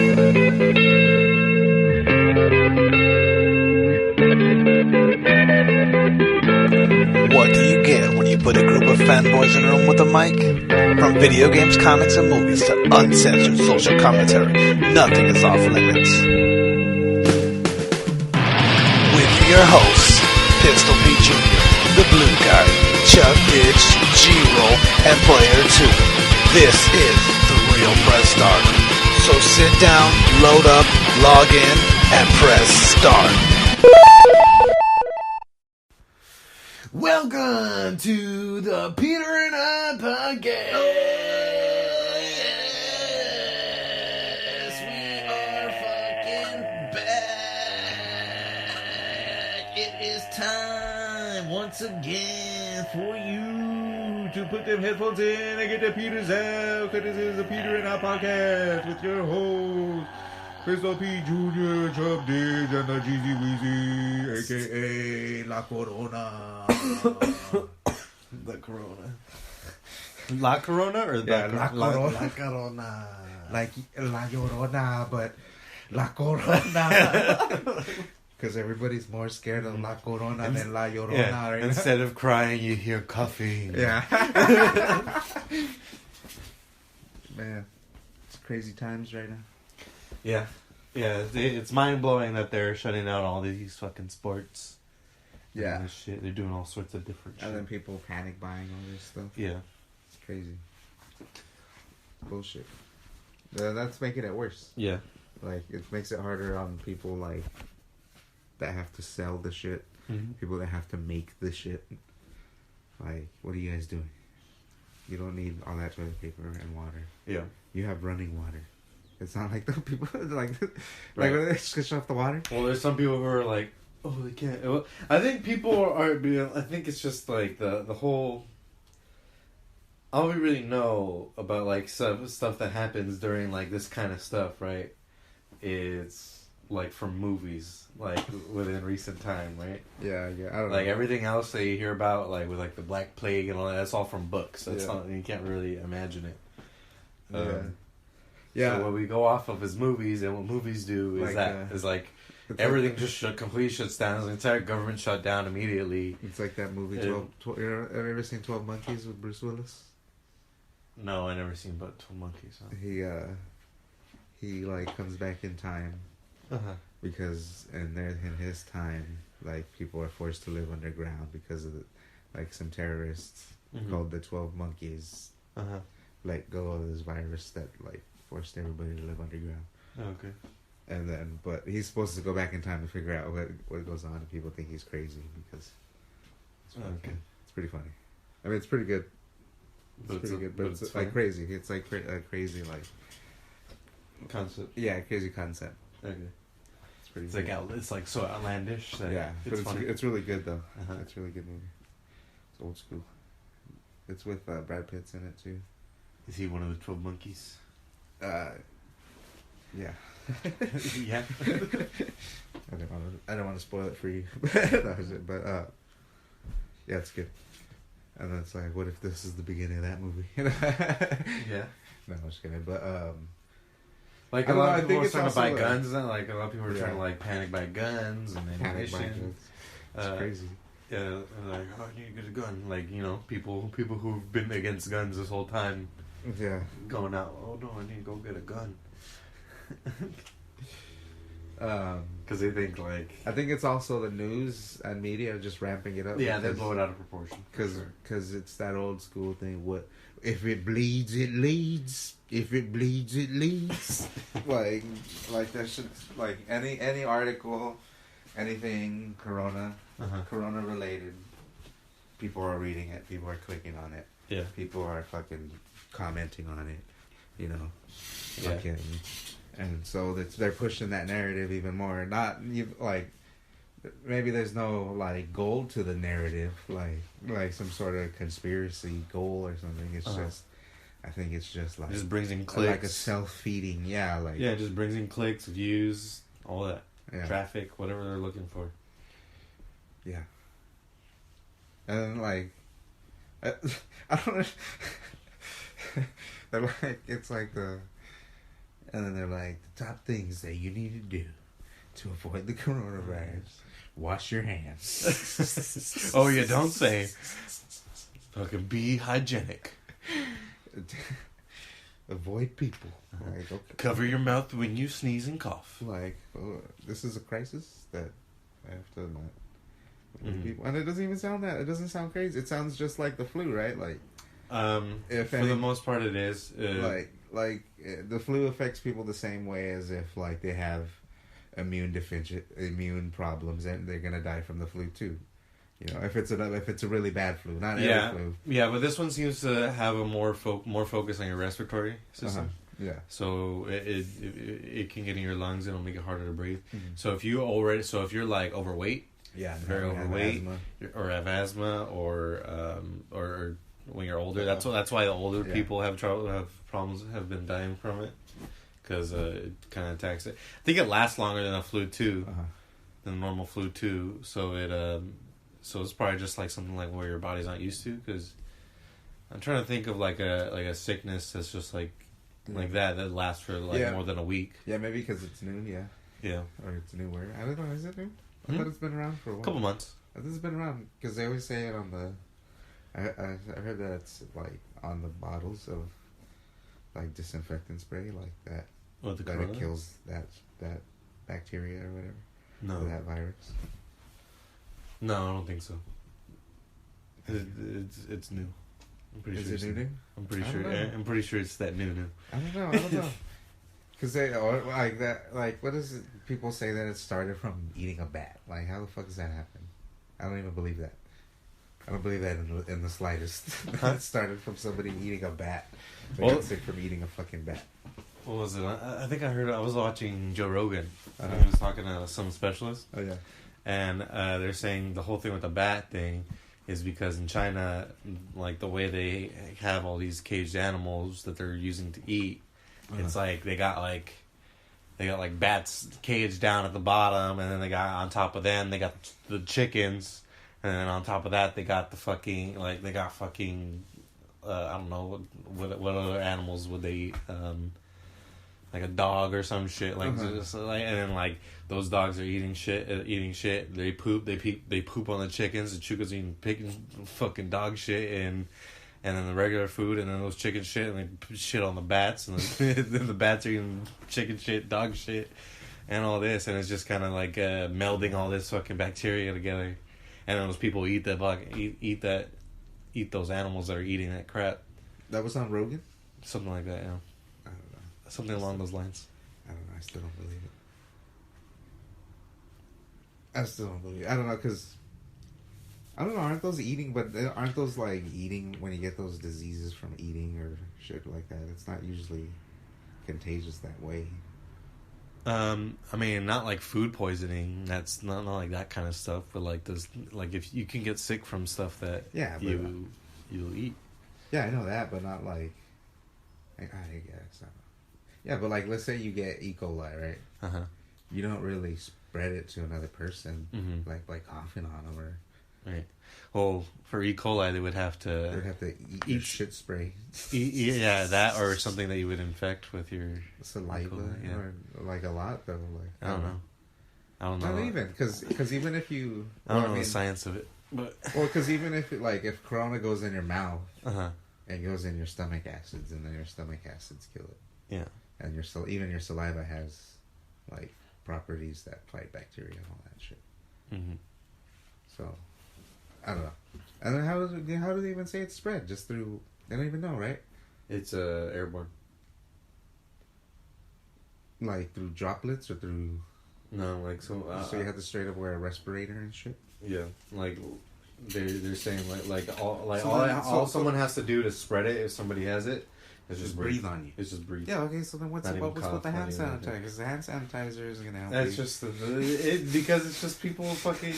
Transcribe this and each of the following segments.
What do you get when you put a group of fanboys in a room with a mic? From video games, comics, and movies to uncensored social commentary, nothing is off limits. With your hosts, Pistol Pete Jr., The Blue Guy, Chuck Ditch, G-Roll, and Player 2. This is The Real Press Start. So sit down, load up, log in, and press start. Welcome to the Peter and I podcast. Oh, yes, we are fucking back. It is time once again for you to put them headphones in and get the Peters out, because this is the Peter and I podcast with your host, Pistol P. Jr., Chubb Diggs, and the Jeezy Weezy, a.k.a. La Corona. The Corona. La Corona or the La Corona? La Corona. Like La Llorona, but La Corona. Because everybody's more scared of La Corona than La Llorona. Yeah. Right? Instead of crying, you hear coughing. Yeah. Man, it's crazy times right now. Yeah. Yeah, it's mind-blowing that they're shutting down all these fucking sports. Yeah. And shit. They're doing all sorts of different shit. And then people panic buying all this stuff. Yeah. It's crazy. Bullshit. That's making it worse. Yeah. Like, it makes it harder on people, like, that have to sell the shit. Mm-hmm. People that have to make the shit. Like, what are you guys doing? You don't need all that toilet paper and water. Yeah. You have running water. It's not like the people like Right. when they switch off the water. Well, there's some people who are like, oh, they can't. Well, I think people are being. I think it's just like the whole. All we really know about like stuff that happens during like this kind of stuff, right? It's like from movies, like within recent time, right? Yeah, I don't Like know. everything else that you hear about, like with like the Black Plague and all that, that's all from books. That's Yeah. not, you can't really imagine it. Yeah. So what we go off of is movies, and what movies do is It's everything like, just completely shuts down. The entire government shut down immediately. It's like that movie. 12, have you ever seen 12 Monkeys with Bruce Willis? No, I never seen but 12 Monkeys. Huh? He like comes back in time because in his time, like people are forced to live underground because of like some terrorists called the 12 Monkeys let go of this virus that like forced everybody to live underground. Okay. And then, but he's supposed to go back in time to figure out what goes on, and people think he's crazy because it's pretty funny. I mean, it's pretty good. It's pretty good, but it's like crazy. It's like a crazy like concept. Yeah, crazy concept. Okay. It's pretty. It's good. like it's like so outlandish. That Yeah, it's but funny. it's really good though. It's a really good movie. It's old school. It's with Brad Pitt's in it too. Is he one of the 12 monkeys? Yeah. Yeah. I don't want to spoil it for you. But yeah, it's good. And then it's like, what if this is the beginning of that movie? Yeah. No, I'm just kidding. But like I a don't know, lot I of people think are it's trying to buy also, guns, and like a lot of people are Yeah. trying to like panic buy guns and panic buying ammunition. goods. It's crazy. Yeah, and like, oh, I need to get a gun. Like, you know, people who've been against guns this whole time, Yeah. going out. Oh no, I need to go get a gun. Because they think like, I think it's also the news and media just ramping it up. yeah, they blow it out of proportion. Because it's that old school thing. What if it bleeds, it leads. If it bleeds, it leads. like that should like any article, anything Corona related. People are reading it. People are clicking on it. Yeah. People are fucking commenting on it. You know. Yeah. Fucking, and so they're pushing that narrative even more. Not like maybe there's no like goal to the narrative, like some sort of conspiracy goal or something. It's just, I think it's just like It just brings in clicks, like a self-feeding. Yeah, like it just brings in clicks, views, all that, yeah. traffic, whatever they're looking for. Yeah. And like, I don't know. They're like, it's like And then they're like, the top things that you need to do to avoid the coronavirus. Wash your hands. Oh, you don't say. Fucking be hygienic. Avoid people. Like, okay. Cover your mouth when you sneeze and cough. Like, oh, this is a crisis that I have to not. People. And it doesn't even sound that. It doesn't sound crazy. It sounds just like the flu, right? Like, for the most part, it is. The flu affects people the same way as if like they have immune problems and they're gonna die from the flu too. You know, if it's a really bad flu, not every flu. Yeah, but this one seems to have a more focus on your respiratory system. Yeah. So it can get in your lungs and it'll make it harder to breathe. Mm-hmm. So if you're like overweight, very overweight, or have asthma, or when you're older, that's why the older people have problems, have been dying from it, because it kind of attacks it. I think it lasts longer than a flu too, than normal flu too. So so it's probably just like something like where your body's not used to. Because I'm trying to think of like a sickness that's just like that lasts for more than a week. Yeah, maybe because it's new. Yeah, or it's newer. I don't know. Is it new? I thought it's been around for a while. Couple months. This has been around because they always say it on the. I heard that it's like on the bottles of like disinfectant spray, like that. What, the that corona? It kills that bacteria or whatever. No. Or that virus. No, I don't think so. It's new. I'm pretty sure. Is it new? I'm pretty sure it's that new. I don't know. Because they or like that. Like, what is it? People say that it started from eating a bat. Like, how the fuck does that happen? I don't even believe that. I don't believe that in the slightest. It started from somebody eating a bat. They got sick from eating a fucking bat. What was it? I think I was watching Joe Rogan. He was talking to some specialist. Oh, yeah. And they're saying the whole thing with the bat thing is because in China, like the way they have all these caged animals that they're using to eat, it's like they got like bats caged down at the bottom, and then they got on top of them they got the chickens, and then on top of that they got I don't know what other animals would they eat, like a dog or some shit, like, and then like those dogs are eating shit. They poop on the chickens. The chickens eating fucking dog shit, and then the regular food, and then those chicken shit, and they shit on the bats, and then the bats are eating chicken shit, dog shit, and all this, and it's just kind of like melding all this fucking bacteria together, and then those people eat those animals that are eating that crap. That was on Rogan? Something like that, yeah. I don't know. Something along those lines. I don't know. I still don't believe it. I don't know, because... I don't know, aren't those like eating, when you get those diseases from eating or shit like that, it's not usually contagious that way. I mean, not like food poisoning, that's not like that kind of stuff, but like this, like if you can get sick from stuff that you'll eat. Yeah, I know that, but not like, I guess, I don't know. Yeah, but like, let's say you get E. coli, right? You don't really spread it to another person, like by coughing on them or... Right. Well, for E. coli, they would have to... They'd have to eat shit spray. That or something that you would infect with your... Saliva, or like a lot, though. Like, I don't know. Not even, because even if you... I don't know the science of it. But... Well, because even if Corona goes in your mouth, it goes in your stomach acids, and then your stomach acids kill it. Yeah. And even your saliva has, like, properties that fight bacteria and all that shit. So... I don't know. And then how do they even say it's spread? Just through... They don't even know, right? It's airborne. Like through droplets or through... No, like so... so you have to straight up wear a respirator and shit? Yeah, like they're saying all someone has to do to spread it if somebody has it is just breathe on you. It's just breathe. Yeah, okay, so then what's with the hand sanitizer? Because the hand sanitizer isn't going to help That's you. just because it's just people fucking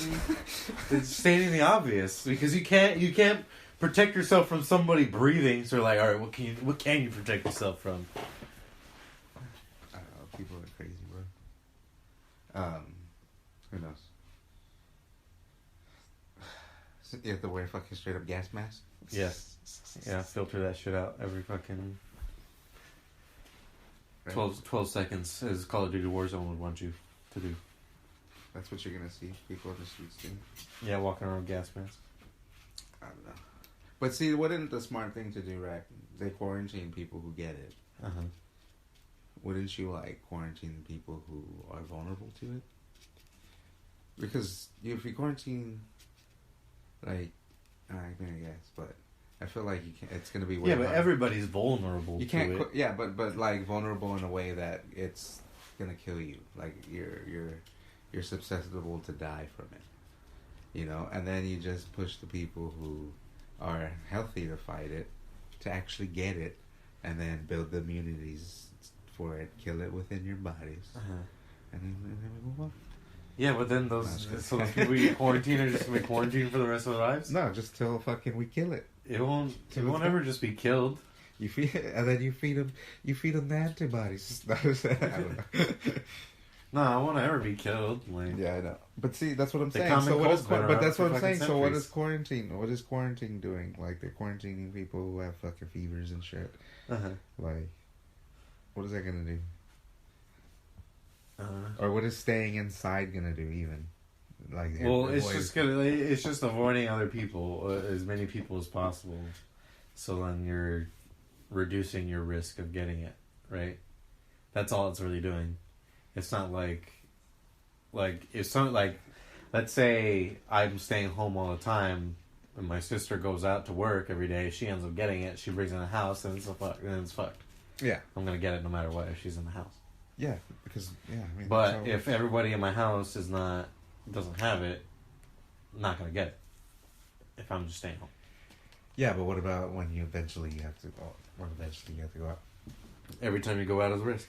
it's stating the obvious, because you can't protect yourself from somebody breathing, so like, all right, what can you protect yourself from? I don't know, people are crazy, bro. Who knows? So you have to wear a fucking straight up gas mask? Yeah, filter that shit out every fucking... Right? 12 seconds as Call of Duty Warzone would want you to do. That's what you're gonna see people in the streets doing. Yeah, walking around with gas masks. I don't know. But see, wouldn't the smart thing to do, right? They quarantine people who get it. Uh-huh. Wouldn't you like quarantine people who are vulnerable to it? Because if you quarantine, like, I mean, I guess, but I feel like you can't. It's gonna be way Yeah, but harder. everybody's vulnerable You to can't. it. Yeah, but like vulnerable in a way that it's gonna kill you. Like you're susceptible to die from it. You know, and then you just push the people who are healthy to fight it, to actually get it, and then build the immunities for it, kill it within your bodies, Uh-huh. and then we move on. Yeah, but then those people you quarantine are just gonna be quarantined for the rest of their lives. No, just till fucking we kill it. It won't. It won't ever just be killed. You feed, and then you feed them. You feed them the antibodies. I don't know. No, I won't ever be killed. Like, Yeah, I know. But see, that's what I'm The saying. common So what cold's is been but around that's for what I'm saying. fucking So what centuries. is quarantine? What is quarantine doing? Like they're quarantining people who have fucking fevers and shit. uh-huh. Like, what is that gonna do? Uh, Or what is staying inside gonna do? Even like, well, it's avoid- just gonna. It's just avoiding other people, as many people as possible. So then you're reducing your risk of getting it, right? That's all it's really doing. It's not like if some let's say I'm staying home all the time, and my sister goes out to work every day. She ends up getting it. She brings it in the house, and it's fucked. Yeah, I'm gonna get it no matter what if she's in the house. yeah, because I mean, But that's how- if everybody in my house doesn't have it, I'm not gonna get it. If I'm just staying home. yeah, but what about when you eventually have to? Oh, when eventually you have to go out, Every time you go out is a risk.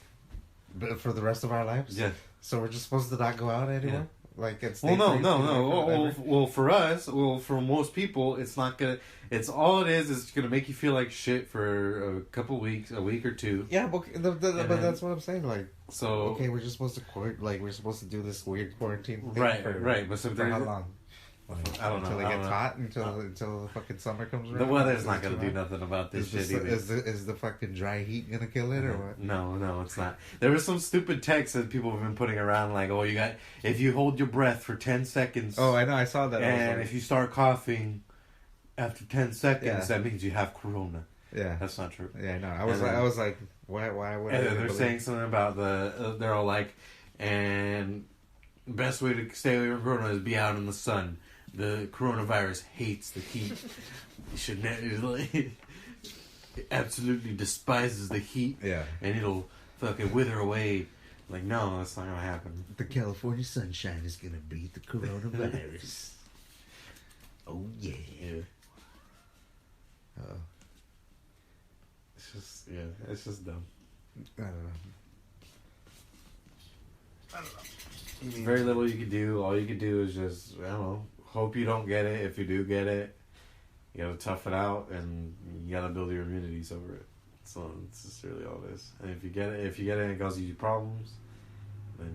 but for the rest of our lives. Yeah. So we're just supposed to not go out anymore. Like it's Well, no. For us, for most people, it's not gonna. It's all it is. It's gonna make you feel like shit for a couple weeks, a week or two. Yeah, but but that's what I'm saying. Like, So okay, we're just supposed to we're supposed to do this weird quarantine thing right, for, right. But so for how long? I don't know. Until it I gets don't know. hot, until the fucking summer comes around. The weather's not Is it gonna too do hot? nothing about this shit either. Is the fucking dry heat gonna kill it or what? No, it's not. There was some stupid text that people have been putting around, like, "Oh, if you hold your breath for 10 seconds, Oh, I know, I saw that. and if you start coughing after 10 seconds, Yeah. that means you have corona." yeah, That's not true. yeah, I know. And I was like, why would? And I then they're believe- saying something about they're all like, and best way to stay away from corona is be out in the sun. The coronavirus hates the heat. You should it absolutely despises the heat, Yeah, and it'll fucking wither away. Like, no, that's not gonna happen. the California sunshine is gonna beat the coronavirus. Oh yeah. Oh, It's just dumb. I don't know. Very little you can do. All you can do is just, I don't know, hope you don't get it. If you do get it, you gotta tough it out, and you gotta build your immunities over it. So it's just really all it is. And if you get it and it causes you problems, then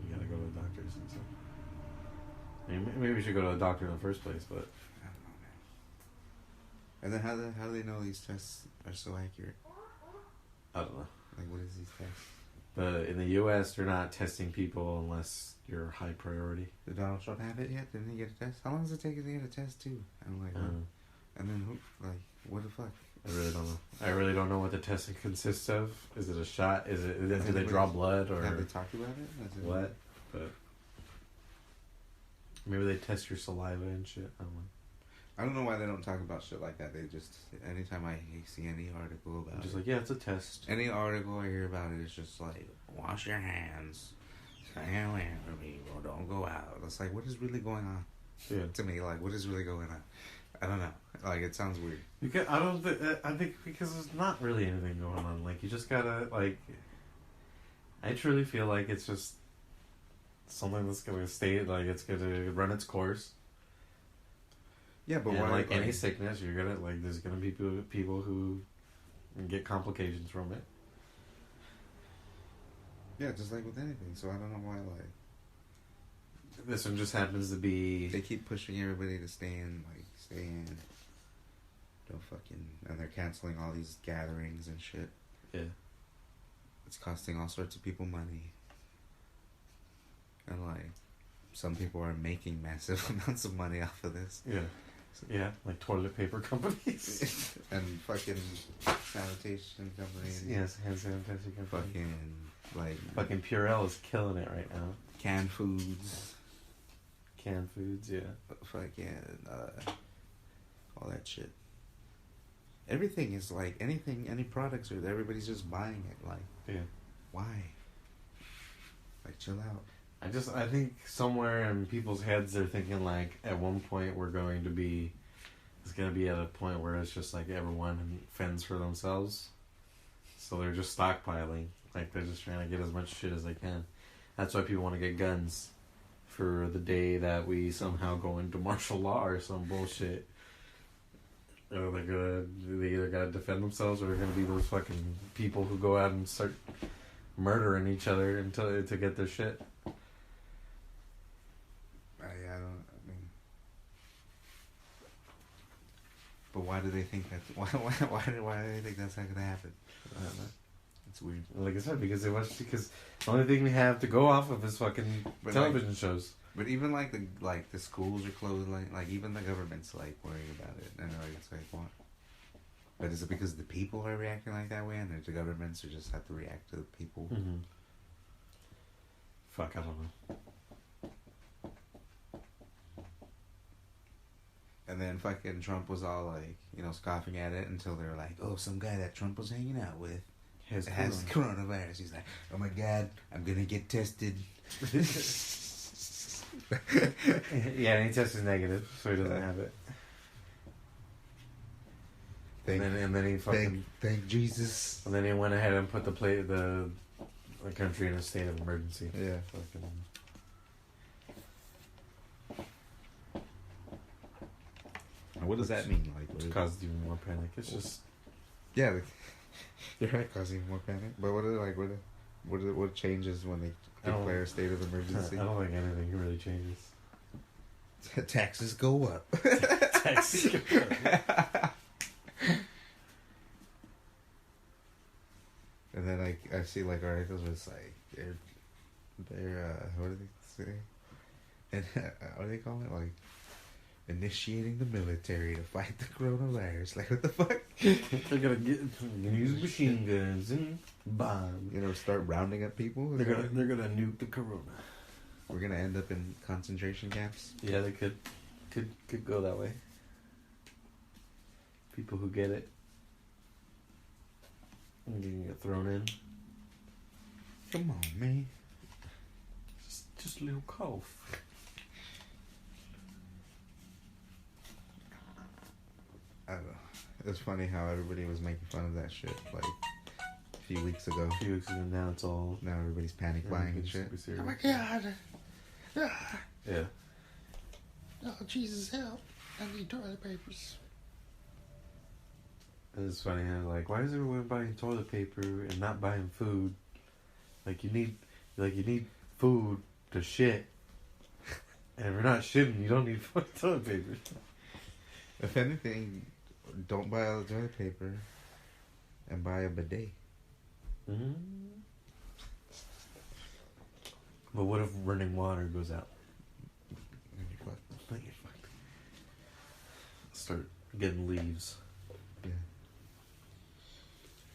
you gotta go to the doctors and stuff. I mean, maybe we should go to a doctor in the first place, but I don't know, man. And then how do they know these tests are so accurate? I don't know. Like, what is these tests? But in the U.S., they're not testing people unless you're high priority. Did Donald Trump have it yet? Didn't he get a test? How long does it take to get a test too? I'm like, what? And then who? Like, what the fuck? I really don't know. I really don't know what the testing consists of. Is it a shot? Do they draw blood or Have they talked about it? Is it what? But maybe they test your saliva and shit. I don't know. I don't know why they don't talk about shit like that. They just, anytime I see any article about I'm just it, like, yeah, it's a test. any article I hear about it is just like, wash your hands, stay away from people, don't go out. It's like, what is really going on? Yeah. To me, like, what is really going on? I don't know. Like, it sounds weird. Because I think because there's not really anything going on. Like, you just gotta, like, I truly feel like it's just something that's gonna stay, like, it's gonna run its course. Yeah, but And why? like any sickness, you're gonna, like, there's gonna be people who get complications from it. Yeah, just like with anything. So I don't know why, like, This one just happens to be. they keep pushing everybody to stay in. Don't fucking, and they're canceling all these gatherings and shit. Yeah. it's costing all sorts of people money. And, like, some people are making massive amounts of money off of this. Yeah. Yeah, like toilet paper companies. And fucking sanitation companies. Yes, hand sanitizer companies. Fucking Purell is killing it right now. canned foods. Canned foods, yeah. Fucking, all that shit. Everything is like, any products, or everybody's just buying it. Like, Yeah. why? Like, chill out. I think somewhere in people's heads they're thinking like at one point it's gonna be at a point where it's just like everyone fends for themselves. So they're just stockpiling. Like they're just trying to get as much shit as they can. That's why people want to get guns for the day that we somehow go into martial law or some bullshit. Or they either gotta defend themselves or they're gonna be those fucking people who go out and start murdering each other to get their shit. But why do they think that? Why do they think that's not gonna happen? I don't know. It's weird. Like I said, because the only thing we have to go off of is fucking television shows. But even like the schools are closed, like even the government's like worried about it, and like it's like what? But is it because the people are reacting like that way, and the governments are just have to react to the people? Mm-hmm. Fuck, I don't know. And then fucking Trump was all like, scoffing at it until they were like, oh, some guy that Trump was hanging out with has coronavirus. He's like, oh my God, I'm gonna get tested. Yeah, and he tested negative, so he doesn't have it. And then he fucking thank Jesus. And then he went ahead and put the country in a state of emergency. Yeah. Fucking. What does that mean? Like, Which caused even more panic. It's just. Yeah, you're right, causing even more panic. But what changes when they declare a state of emergency? I don't think anything really changes. Taxes go up. Taxes go up. And then I see articles where it's like they're what do they say? And what do they call it? Like initiating the military to fight the coronavirus. Like what the fuck? They're gonna use machine guns and bombs. Start rounding up people. They're gonna nuke the corona. We're gonna end up in concentration camps. Yeah, they could go that way. People who get it. And you can get thrown in. Come on, man. Just a little cough. I don't know. It's funny how everybody was making fun of that shit like a few weeks ago. Now it's all... Now everybody's panic buying and shit. Oh my God. Yeah. Oh, Jesus, help. I need toilet papers. And it's funny how, why is everyone buying toilet paper and not buying food? You need food to shit. And if you're not shitting, you don't need fucking toilet paper. If anything, don't buy all the toilet paper and buy a bidet. Mm-hmm. But what if running water goes out? You're fucked. Start getting leaves. Yeah.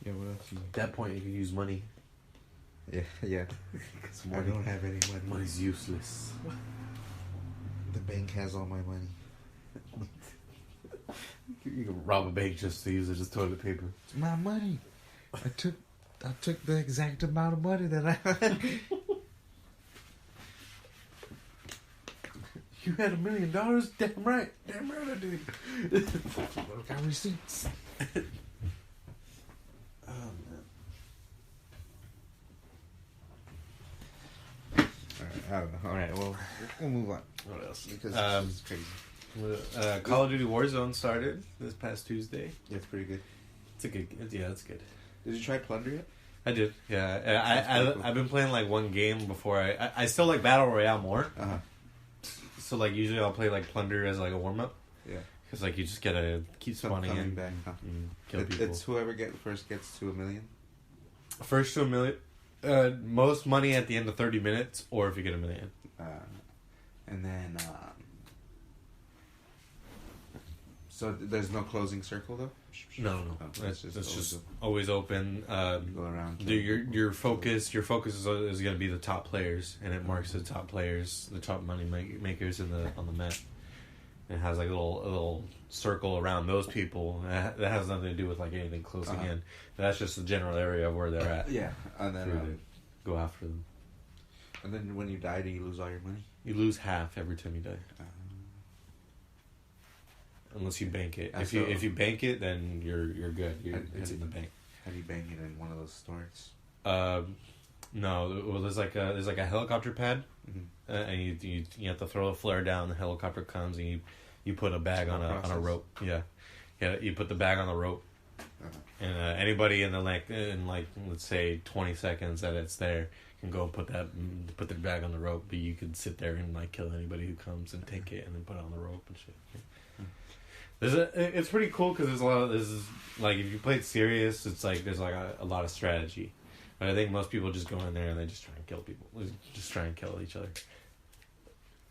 Yeah, what else? At that point, you can use money. Yeah. I don't have any money. Money's useless. The bank has all my money. You can rob a bank just to use it as toilet paper. It's my money. I took the exact amount of money that I had. You had $1 million? Damn right. Damn right I did. Got receipts. Oh, man. Alright, I don't know. Alright, well, we'll move on. What else? Because this is crazy. Call of Duty Warzone started this past Tuesday. Yeah, it's pretty good. It's good. It's good. Did you try Plunder yet? I did. Yeah, I've been playing one game before. I still like Battle Royale more. Uh-huh. So usually I'll play Plunder as a warm up. Yeah. Because you just gotta keep spawning in back. Huh? and kill people. It's whoever first gets to 1 million. First to 1 million. Most money at the end of 30 minutes, or if you get a million. And then, so there's no closing circle though. No. Oh, It's just always open. you go around. Your focus is going to be the top players, and it marks the top players, the top money makers on the map. And it has like a little circle around those people. That has nothing to do with like anything closing in. That's just the general area of where they're at. Yeah, and then go after them. And then when you die, do you lose all your money? You lose half every time you die. Unless you bank it. If you bank it, then you're good. It's in the bank. How do you bank it in one of those stores? No. Well, there's like a helicopter pad, and you have to throw a flare down. The helicopter comes and you put a bag on a rope. Yeah. You put the bag on the rope, and anybody in let's say 20 seconds that it's there can go put their bag on the rope. But you could sit there and like kill anybody who comes and take it and then put it on the rope and shit. It's pretty cool because there's a lot of this is like if you play it serious, it's like there's like a lot of strategy. But I think most people just go in there and they just try and kill people, just try and kill each other.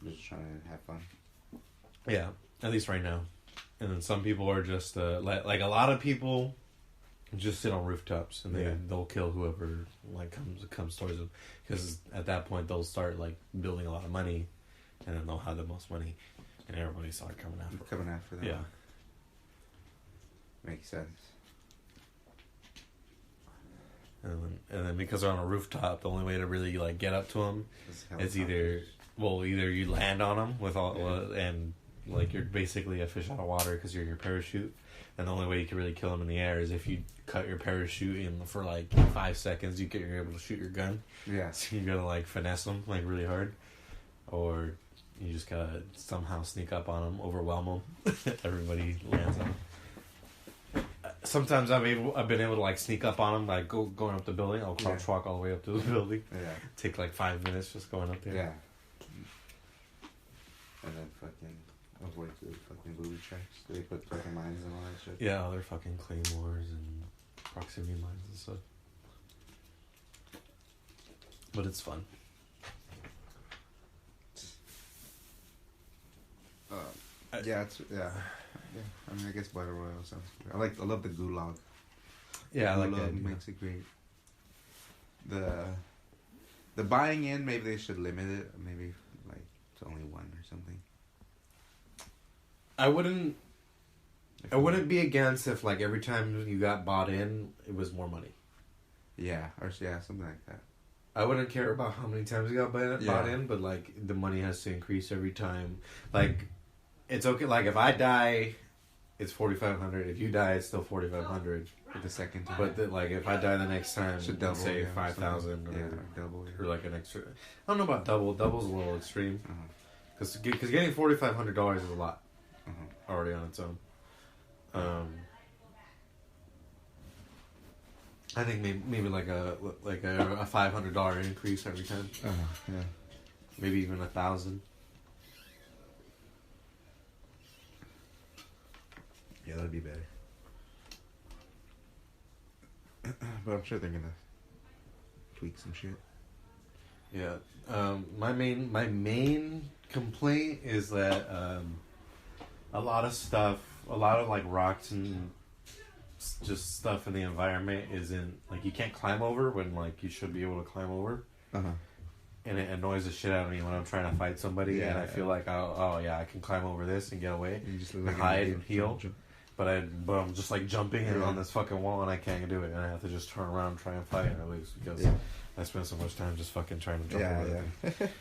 Just trying to have fun. Yeah, at least right now. And then some people are just like a lot of people just sit on rooftops and they'll kill whoever like comes towards them because at that point they'll start like building a lot of money, and then they'll have the most money, and everybody start coming after them. Yeah. Makes sense. And then because they're on a rooftop, the only way to really like get up to them is either you land on them with and like you're basically a fish out of water because you're in your parachute, and the only way you can really kill them in the air is if you cut your parachute in for like 5 seconds. You're able to shoot your gun. Yeah. So you gotta like finesse them like really hard, or you just gotta somehow sneak up on them, overwhelm them. Everybody lands on them. Sometimes I've been able to like sneak up on them, like going up the building. I'll crouch walk all the way up to the building. Yeah. Take like 5 minutes just going up there. Yeah. And then fucking avoid the fucking booby traps. They put fucking mines and all that shit. Yeah, all their fucking claymores and proximity mines and stuff. But it's fun. Yeah. I mean, I guess Battle Royale sounds good. I love the gulag. Yeah, the I like that. Makes it great. The buying in, maybe they should limit it. Maybe like to only one or something. I wouldn't be against if like every time you got bought in, it was more money. Yeah, something like that. I wouldn't care about how many times you got bought in, but like the money has to increase every time. Like it's okay. Like if I die, it's 4,500. If you die, it's still 4,500. For the second time. But like if I die the next time, should double, say 5,000 or double, or like an extra. I don't know about double. Double's a little extreme. Because getting $4,500 is a lot already on its own. I think maybe like a $500 increase every time. Yeah. Maybe even 1,000. Yeah, that'd be better. But I'm sure they're gonna tweak some shit. Yeah. My main complaint is that a lot of like rocks and just stuff in the environment isn't like you can't climb over when like you should be able to climb over. And it annoys the shit out of me when I'm trying to fight somebody and I feel like I can climb over this and get away and just like hide and heal. But I'm just like jumping on this fucking wall and I can't do it, and I have to just turn around and try and fight at least because I spend so much time just fucking trying to jump over it.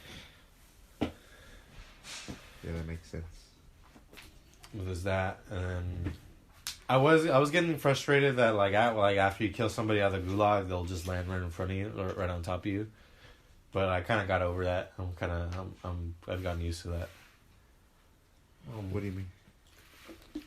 Yeah, that makes sense. There's that, and I was getting frustrated that like after you kill somebody out of the gulag, they'll just land right in front of you or right on top of you. But I kind of got over that. I've gotten used to that. What do you mean?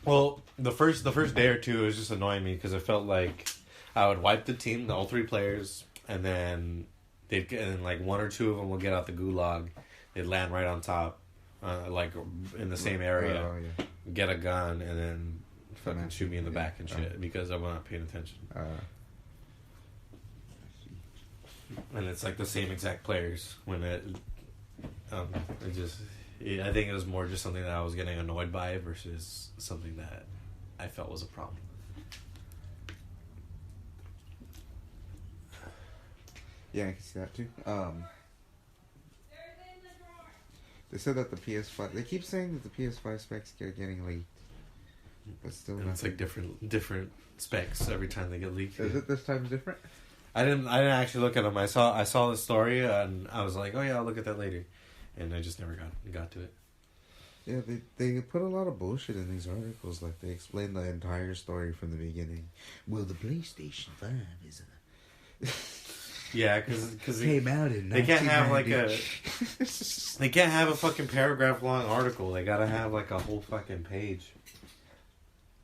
Well, the first day or two, it was just annoying me because it felt like I would wipe the team, all 3 players, and then like 1 or 2 of them will get out the gulag. They'd land right on top, like in the same area, get a gun, and then fucking shoot me in the back and shit because I'm not paying attention. and it's like the same exact players when it just I think it was more just something that I was getting annoyed by versus something that I felt was a problem. Yeah, I can see that too. They said that the PS5. They keep saying that the PS5 specs are getting leaked, but still. And it's like different specs every time they get leaked. Is it this time different? I didn't actually look at them. I saw the story and I was like, oh yeah, I'll look at that later, and I just never got to it. Yeah, they put a lot of bullshit in these articles. Like they explain the entire story from the beginning. Well, the PlayStation 5 is a. Yeah, because came out in. They can't have like they can't have a fucking paragraph long article. They gotta have like a whole fucking page.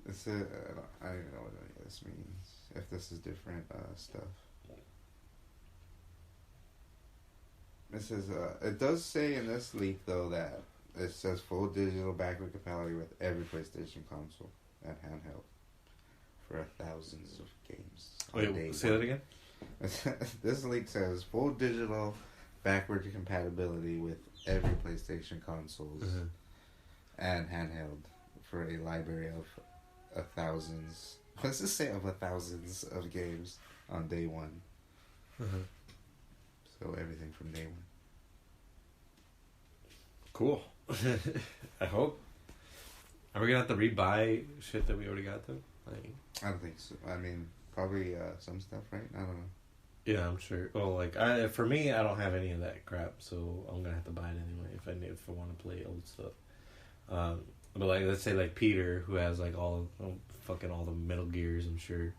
It's I don't even know what any of this means. If this is different stuff. It says it does say in this leak though that it says full digital backward compatibility with every PlayStation console and handheld for thousands of games. Wait, say that again. This leak says full digital backward compatibility with every PlayStation consoles and handheld for a library of thousands. Let's just say of thousands of games on day one. So everything from day one. Cool. I hope. Are we gonna have to rebuy shit that we already got though? Like, I don't think so. I mean, probably some stuff, right? I don't know. Yeah, I'm sure. Well, like for me, I don't have any of that crap, so I'm gonna have to buy it anyway if I want to play old stuff. But like, let's say like Peter, who has like all the Metal Gears, I'm sure,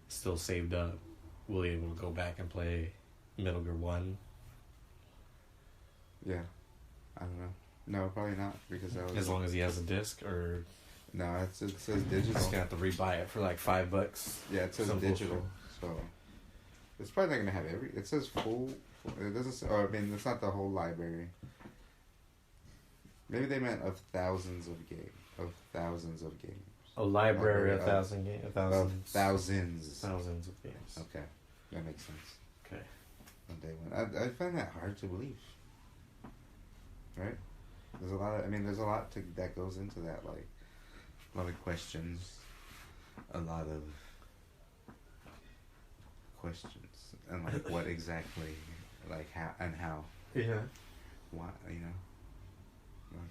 still saved up, will be able to go back and play Metal Gear 1. Yeah, I don't know. No, probably not because that was as long as he has a disc, or no, it says digital. Just gonna have to rebuy it for like $5. Yeah, it says digital, so it's probably not gonna have every. It says full. It doesn't say. Or I mean, it's not the whole library. Maybe they meant of thousands of games. A library of thousands of games. Okay, that makes sense. Okay. On day one, I find that hard to believe. Right? There's a lot. There's a lot that goes into that. Like a lot of questions, and like what exactly, like how. Yeah. Why, like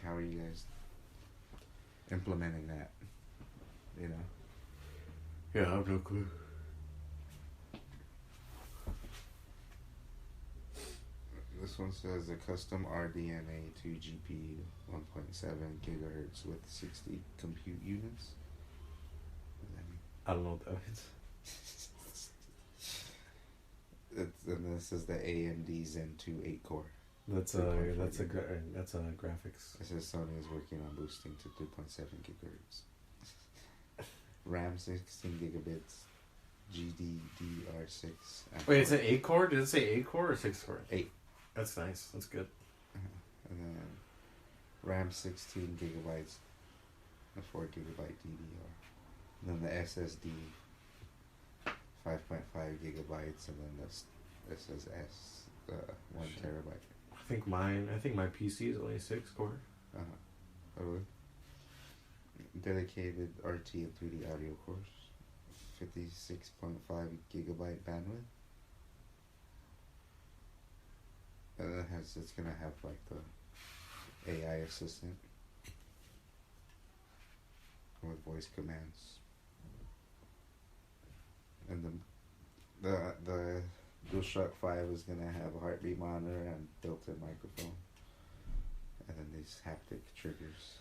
how are you guys implementing that? Yeah, I have no clue. This one says a custom RDNA 2 GPU, 1.7 gigahertz with 60 compute units. What does that mean? I don't know what that means. And this is the AMD Zen 2 8-core. That's a graphics. It says Sony is working on boosting to 2.7 gigahertz. RAM 16 gigabits, GDDR6. Wait, it's an 8-core? Did it say 8-core or 6-core? 8. That's nice. That's good. And then RAM 16 gigabytes, a 4 gigabyte DDR. And then the SSD 5.5 gigabytes, and then the SSS 1 terabyte. I think my PC is only 6-core. Oh, really? Dedicated RT and 3D audio cores, 56.5 gigabyte bandwidth. And it's gonna have like the AI assistant with voice commands, and the DualShock 5 is gonna have a heartbeat monitor and built-in microphone, and then these haptic triggers.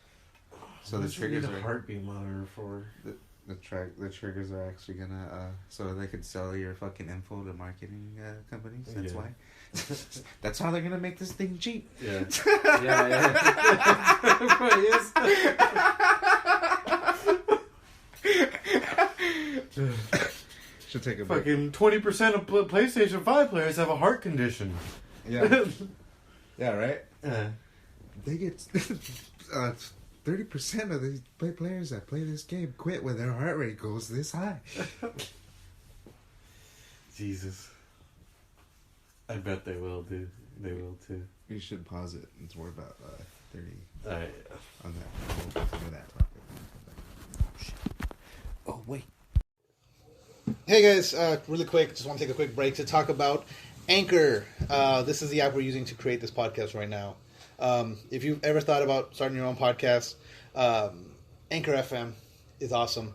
So the triggers are a heartbeat monitor for the triggers are actually gonna so they could sell your fucking info to marketing companies. That's why. That's how they're gonna make this thing cheap. Yeah. Probably is. Should take a fucking 20% of PlayStation 5 players have a heart condition. Yeah. Yeah. Right. Yeah. They get 30% of these players that play this game quit when their heart rate goes this high. Jesus. I bet they will, dude. They will too. You should pause it. It's worth about 30 All right. on that. We'll continue that topic. Oh, wait. Hey guys, really quick, just want to take a quick break to talk about Anchor. This is the app we're using to create this podcast right now. If you've ever thought about starting your own podcast, Anchor FM is awesome.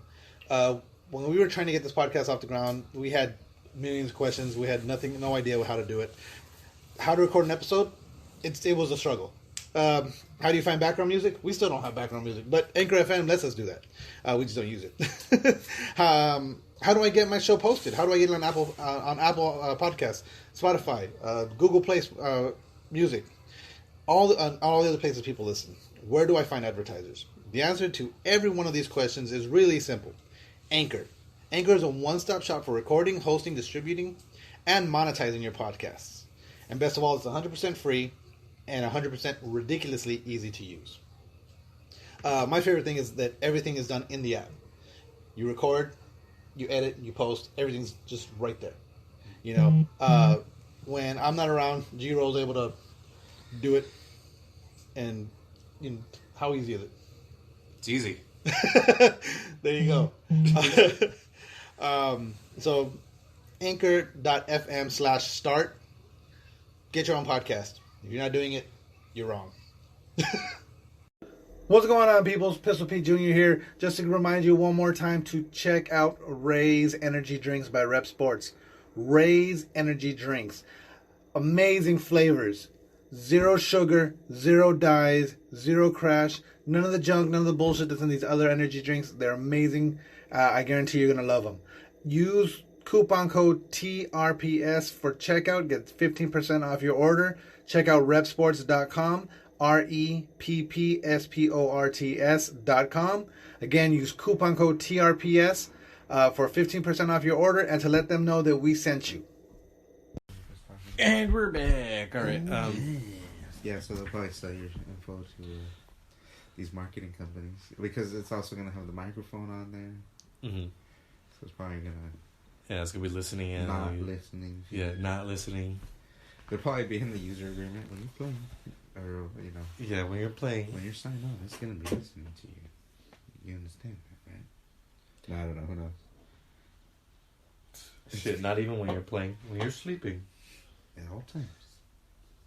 When we were trying to get this podcast off the ground, we had millions of questions. We had no idea how to do it. How to record an episode? It was a struggle. How do you find background music? We still don't have background music, but Anchor FM lets us do that. We just don't use it. How do I get my show posted? How do I get it on Apple Podcasts, Spotify, Google Play Music, all the other places people listen? Where do I find advertisers? The answer to every one of these questions is really simple. Anchor. Anchor is a one-stop shop for recording, hosting, distributing, and monetizing your podcasts. And best of all, it's 100% free and 100% ridiculously easy to use. My favorite thing is that everything is done in the app. You record, you edit, you post, everything's just right there. You know, when I'm not around, G-Roll's able to do it. And you know, how easy is it? It's easy. There you go. So anchor.fm/start. Get your own podcast. If you're not doing it, you're wrong. What's going on, people? It's Pistol Pete Jr. here. Just to remind you one more time to check out Ray's Energy Drinks by Rep Sports. Ray's Energy Drinks. Amazing flavors. Zero sugar, zero dyes, zero crash. None of the junk, none of the bullshit that's in these other energy drinks. They're amazing. I guarantee you're going to love them. Use coupon code TRPS for checkout. Get 15% off your order. Check out repsports.com. REPPSPORTS.com. Again, use coupon code TRPS for 15% off your order and to let them know that we sent you. And we're back. All right. Yeah, so they'll probably sell your info to these marketing companies because it's also going to have the microphone on there. Mm-hmm. So it's probably going to... Yeah, it's going to be listening and... Not listening. Yeah, not listening. They'll probably be in the user agreement when you're playing. Or, you know... Yeah, when you're playing. When you're signed on, it's going to be listening to you. You understand that, right? No, I don't know. Who knows? Shit, not even when you're playing. When you're sleeping. At all times.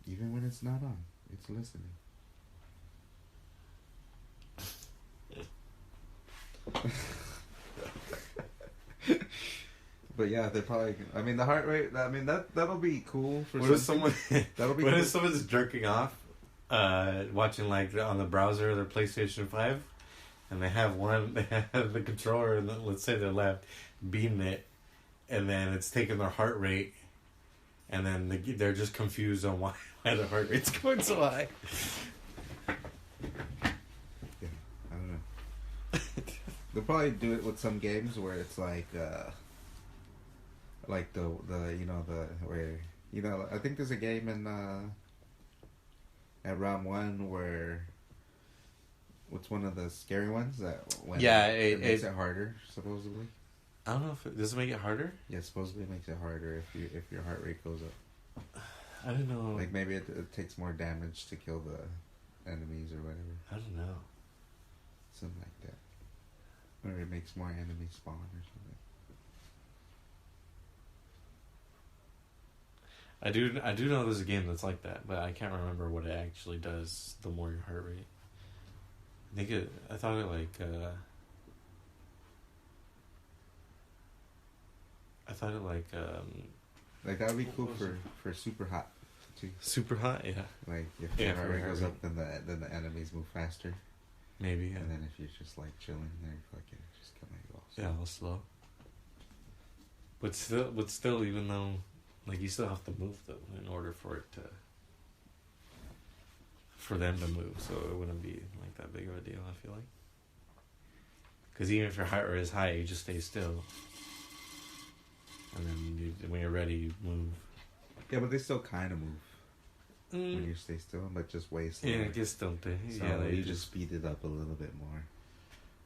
Even when it's not on. It's listening. But yeah, they're probably... I mean, the heart rate... I mean, that'll be cool for what if someone... That'll be what cool. if someone's jerking off, watching, like, on the browser their PlayStation 5, and they have the controller, and let's say their left, beam it, and then it's taking their heart rate, and then they're just confused on why their heart rate's going so high. Yeah, I don't know. They'll probably do it with some games where it's like the you know the where you know I think there's a game in at round 1 where what's one of the scary ones that when it makes it harder supposedly. I don't know if does it make it harder? Yeah, supposedly it makes it harder if your heart rate goes up. I don't know. Like maybe it takes more damage to kill the enemies or whatever. I don't know. Something like that. Or it makes more enemies spawn or something. I do know there's a game that's like that, but I can't remember what it actually does. The more your heart rate, I thought it like like that would be cool for super hot too. Super hot, yeah. Like if your heart rate goes up, then the enemies move faster. Maybe, yeah. And then if you're just like chilling there, fucking just kill my boss. Yeah, all slow. But still, even though, like, you still have to move though in order for them to move, so it wouldn't be like that big of a deal. I feel like, because even if your heart rate is high, you just stay still, and then when you're ready, you move. Yeah, but they still kind of move when you stay still, but just way slower. Yeah, I guess don't they? So yeah, you just speed it up a little bit more.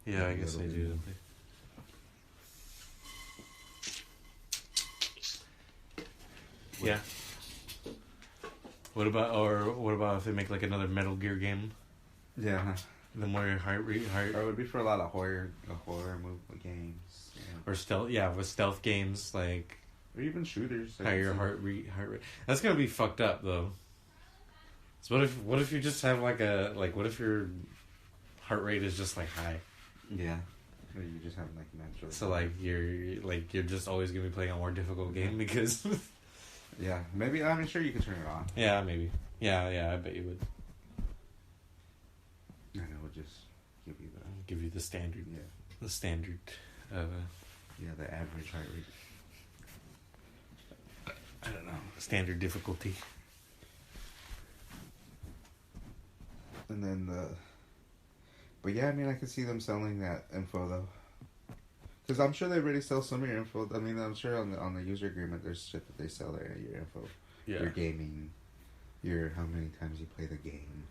Yeah, I guess they do. Don't they? Yeah. What about if they make like another Metal Gear game? Yeah. The more your heart rate, Or it would be for a lot of horror move games. Yeah. or stealth, with stealth games like Or even shooters. higher heart rate. That's gonna be fucked up though. So what if you just have what if your heart rate is just like high? Yeah. Or you just have like natural. So like you're just always gonna be playing a more difficult game because. Yeah, maybe. I'm sure you can turn it on. Yeah, maybe. Yeah, I bet you would. And it would just give you the standard. Yeah. The standard. The average heart rate. I don't know. Standard difficulty. And then but yeah, I mean, I can see them selling that info though, because I'm sure they already sell some of your info. I mean, I'm sure on the user agreement there's shit that they sell there, your info, your gaming, how many times you play the game,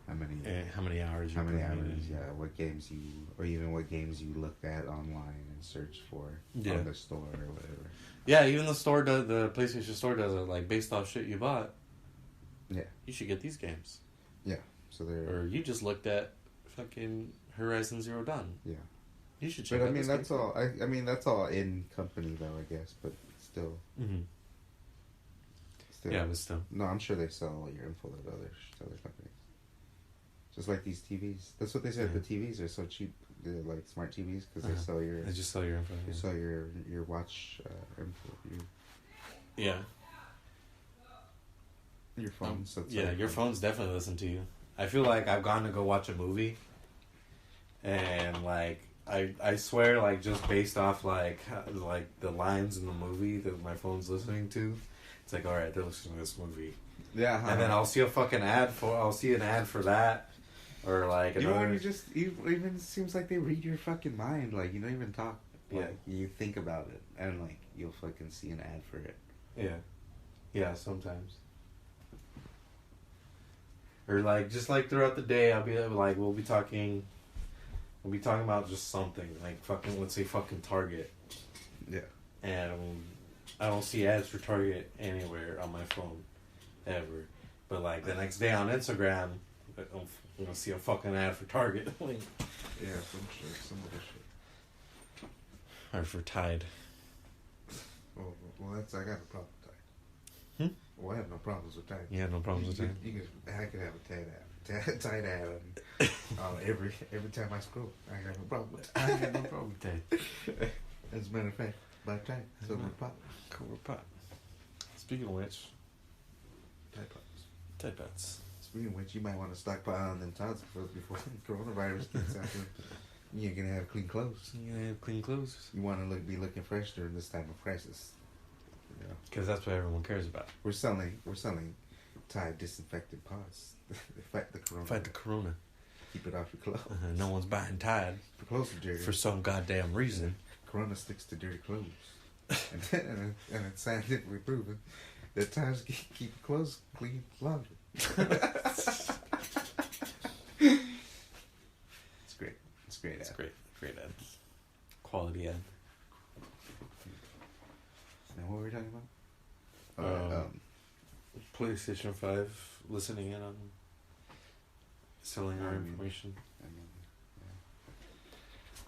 how many hours, what games what games you looked at online and searched for on the store or whatever. Yeah, even the PlayStation Store does it, like based off shit you bought. Yeah, you should get these games. Yeah, so or you just looked at fucking Horizon Zero Dawn. Yeah, you should check. But I mean, that's all. I mean, that's all in company though, I guess. But still. Mm-hmm. Yeah, but still. No, I'm sure they sell all your info to other companies. Just like these TVs. That's what they said. Yeah. The TVs are so cheap. They're like smart TVs because they sell your. They just sell your info. They sell your watch info. Your phone. So your phones definitely listen to you. I feel like I've gone to go watch a movie, and like I swear, like just based off like the lines in the movie that my phone's listening to, it's like, all right, they're listening to this movie. Yeah. And then I'll see an ad for that, or like another. Even seems like they read your fucking mind. Like you don't even talk. Like you think about it, and like you'll fucking see an ad for it. Yeah. Yeah. Sometimes. Or like just like throughout the day, I'll be like, we'll be talking about just something like fucking, let's say fucking Target. Yeah. And I don't see ads for Target anywhere on my phone, ever. But like the next day on Instagram, I'm gonna see a fucking ad for Target. Like, yeah, some other shit. Or for Tide. Oh well, I got a problem with Tide. Well, I have no problems with Tide. You have no problems with Tide? I could have a Tide ad every time I scroll. I have no problem with it. I have no problem with Tide. As a matter of fact, buy Tide. Silver pot. Speaking of which, Tide Pods. Speaking of which, you might want to stockpile on them Tides before coronavirus gets out there. You're gonna have clean clothes. You want to be looking fresh during this time of crisis. Because that's what everyone cares about. We're selling Tide disinfectant pods. Fight the corona. Keep it off your clothes. No one's buying Tide. For clothes are dirty. For some goddamn reason. Corona sticks to dirty clothes. and it's scientifically proven that Tides keep clothes clean longer. It's great. It's great ad. It's great ad. Quality ad. Now what were we talking about? PlayStation 5 listening in on selling our information.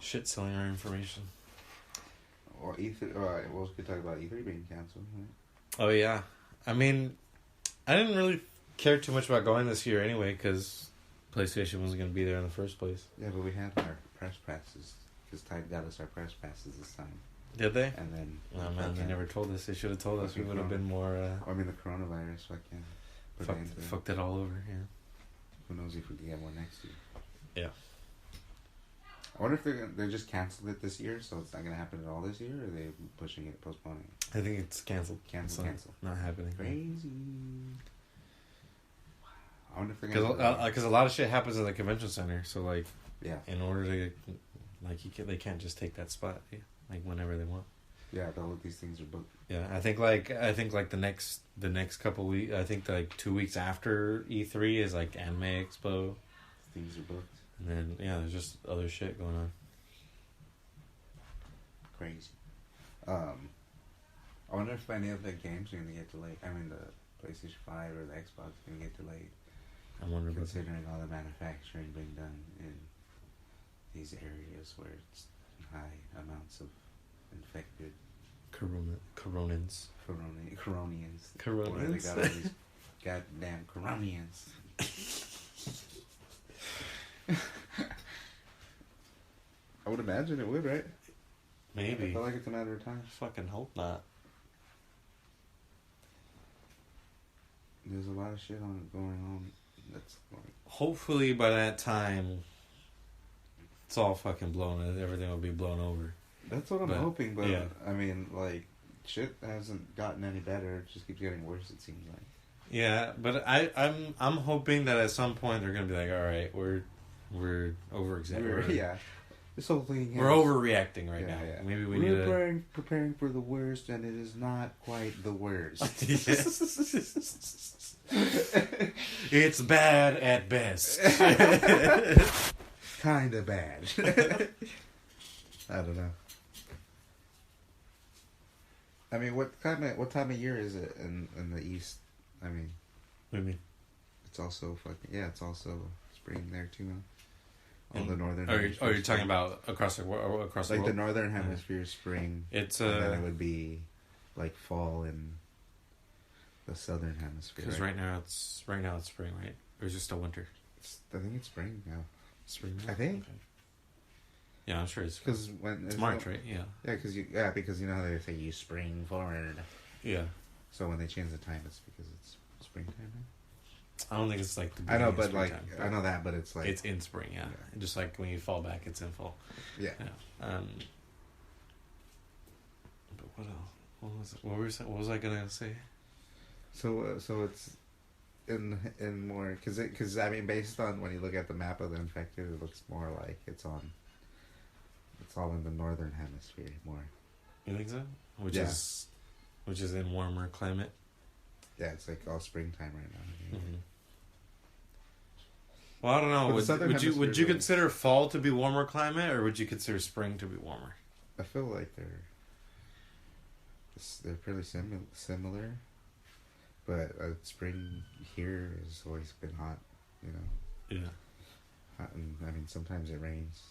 Shit selling our information. Or E3. Alright, well, we could talk about E3 being canceled. Right? Oh yeah, I mean, I didn't really care too much about going this year anyway because PlayStation wasn't going to be there in the first place. Yeah, but we had our press passes because Tide got us our press passes this time. Did they? And then... Oh man, they never told us. They should have told us. We would have been more... I mean, the coronavirus, fucked it all over, yeah. Who knows if we can get one next year. Yeah. I wonder if they just canceled it this year, so it's not going to happen at all this year, or are they pushing it, postponing it? I think it's canceled. Cancel. Not happening. Crazy. I wonder if they're going to... Because a lot of shit happens in the convention center, so like... Yeah. In order to... Like, they can't just take that spot, like whenever they want. Yeah, all of these things are booked. Yeah, I think like the next couple weeks. I think like 2 weeks after E3 is like Anime Expo. Things are booked. And then there's just other shit going on. Crazy. I wonder if any of the games are gonna get delayed. I mean the PlayStation 5 or the Xbox is going to get delayed. I wonder about that. Considering all the manufacturing being done in these areas where it's high amounts of infected Coronans. Coronians. Coronians. Where they got all these goddamn Coronians. I would imagine it would, right? Maybe. I feel like it's a matter of time. Fucking hope not. There's a lot of shit going on. That's like, Hopefully by that time, it's all fucking blown. Everything will be blown over. that's what I'm But, hoping, but yeah. I mean, like, shit hasn't gotten any better. It just keeps getting worse. It seems like. Yeah, but I'm hoping that at some point they're gonna be like, all right, we're over exaggerating. Yeah, this whole thing. We're overreacting right now. Yeah. Maybe we We're need to. preparing for the worst, and it is not quite the worst. It's bad at best. Kind of bad. I don't know. I mean, what time of year is it in the east? I mean, What do you mean? it's also it's also spring there too. On the northern. You're hemisphere, talking about across the world? the northern hemisphere spring. It's and then it would be like fall in the southern hemisphere. because right now it's spring, right? Or is it still winter? I think it's spring now. Spring. I think. Okay. Yeah, I'm sure it's Because when it's March, right? Yeah. Yeah, because you know how they say you spring forward. Yeah. So when they change the time, it's because it's springtime. Right? I don't think it's like the I know, beginning but of like springtime, I know that, but it's like it's in spring, yeah. Just like when you fall back, it's in fall. yeah. Yeah. But what else? What was I gonna say? So it's in more because I mean based on when you look at the map of the infected, it looks more like it's all in the northern hemisphere more. You think so? Which Yeah. is in warmer climate. Yeah, it's like all springtime right now. Mm-hmm. Well, I don't know. But the southern Would you hemisphere is consider fall to be warmer climate, or would you consider spring to be warmer? I feel like they're pretty similar, but spring here has always been hot. You know. Yeah. Hot, and I mean sometimes it rains.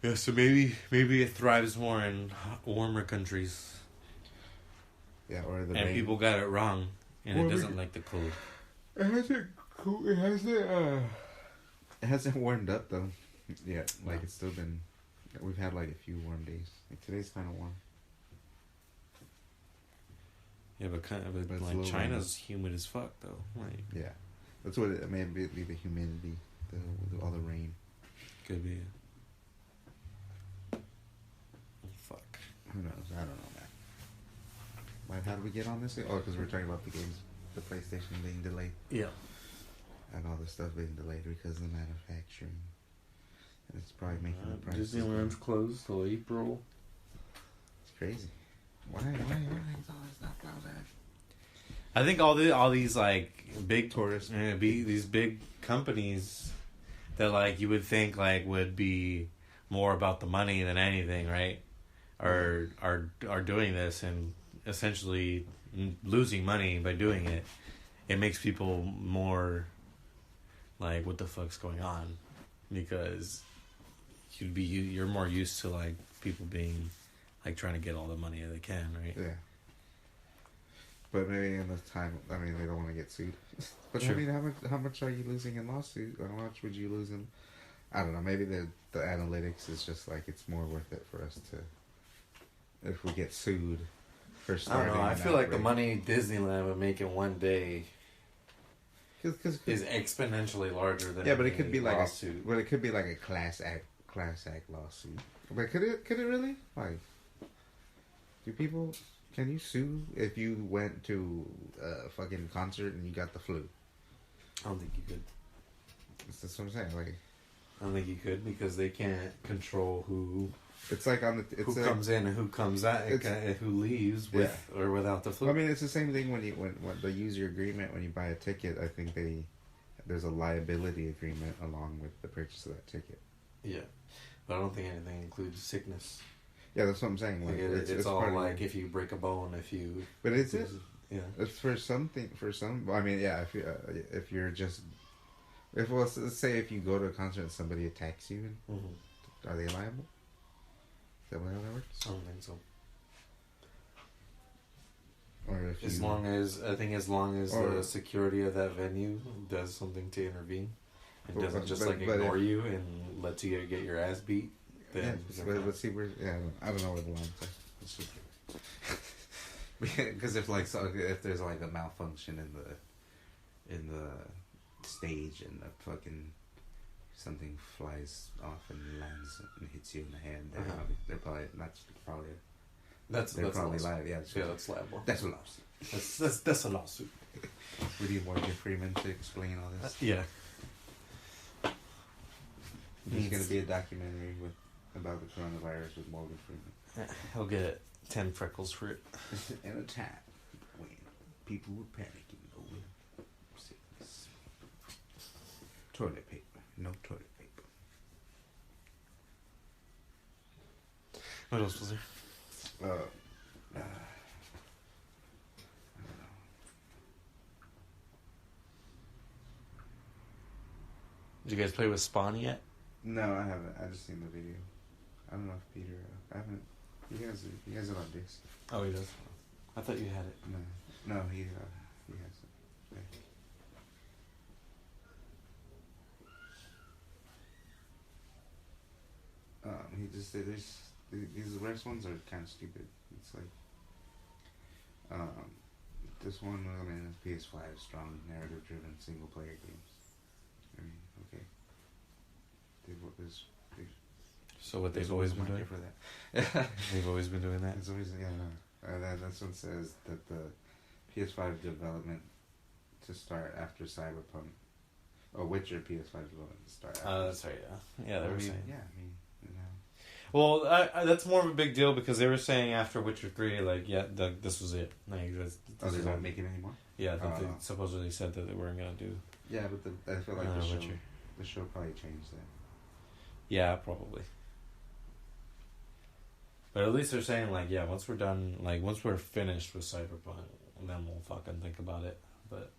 Yeah, so maybe it thrives more in warmer countries. Yeah, or the And rain. people got it wrong, and Well, it doesn't like the cold. It hasn't warmed up though. Yeah, like it's still been. We've had like a few warm days. Like today's kind of warm. Yeah, but But it's a like little China's humid as fuck though. Like Yeah, that's what it may be the humidity, with all the rain. could be. Oh, fuck. Who knows? I don't know, man. But how did we get on this? Oh, because we're talking about the games, the PlayStation being delayed, Yeah. and all this stuff being delayed because of the manufacturing. And it's probably making the prices. Disneyland's closed till April. It's crazy. Why is all this stuff out there? I think all these like big Tourists. these big companies that like you would think like would be more about the money than anything, right? Are doing this and essentially losing money by doing it. It makes people more like, what the fuck's going on? Because you're more used to like people being like trying to get all the money they can, right? Yeah. But maybe in this time, I mean, they don't want to get sued. But Sure. I mean, how much are you losing in lawsuit? How much would you lose in? I don't know. Maybe the analytics is just like it's more worth it for us to, if we get sued for I starting. don't know. I an feel like the outbreak. money Disneyland would make in one day Cause, is exponentially larger than yeah, but it could be like lawsuit. a class act lawsuit. But could it really? Like, can you sue if you went to a fucking concert and you got the flu? I don't think you could. That's what I'm saying. Like, I don't think you could because they can't control who it's like on the who comes in and who comes out, who leaves with or without the flu. I mean, it's the same thing when the user agreement when you buy a ticket. I think there's a liability agreement along with the purchase of that ticket. Yeah, but I don't think anything includes sickness. Yeah, that's what I'm saying. Like, it's all part of like if you break a bone, if you. But it's it. Yeah. It's for something. For some, I mean, yeah. If you're just, let's say if you go to a concert and somebody attacks you, are they liable? Is that how that works? I don't think so. Or if as long as the security of that venue does something to intervene and doesn't just ignore you and lets you get your ass beat, then let's see where. Yeah, I don't know where the lines are. It's just because if there's like a malfunction in the stage and the fucking something flies off and lands and hits you in the head, they're probably that's liable. Yeah, that's liable. That's a lawsuit. That's a lawsuit. We need Morgan Freeman to explain all this. Yeah. There's going to be a documentary about the coronavirus with Morgan Freeman. He'll get 10 freckles for it. In a time when people were panicking over sickness. Toilet paper. No toilet paper. What else was there? I don't know. Did you guys play with Spawn yet? No, I haven't. I just seen the video. I don't know if Peter. I haven't. You guys are on this. Oh, he does. I thought you had it. No, he has it. He just said these rest ones are kind of stupid. It's like, this one was in PS5 strong narrative-driven single-player games. I mean, okay. So what they've always been doing for that. They've always been doing that. It's always and then this one says that the PS5 development to start after Cyberpunk, or Witcher PS5 development to start. After That's right. Yeah, they were saying. Yeah, I mean, Well, that's more of a big deal because they were saying after Witcher 3, this was it. Like, they're not making any more. Yeah, they supposedly said that they weren't gonna do. Yeah, but I feel like the show probably changed that. Yeah, probably. But at least they're saying once we're done, once we're finished with Cyberpunk, then we'll fucking think about it. But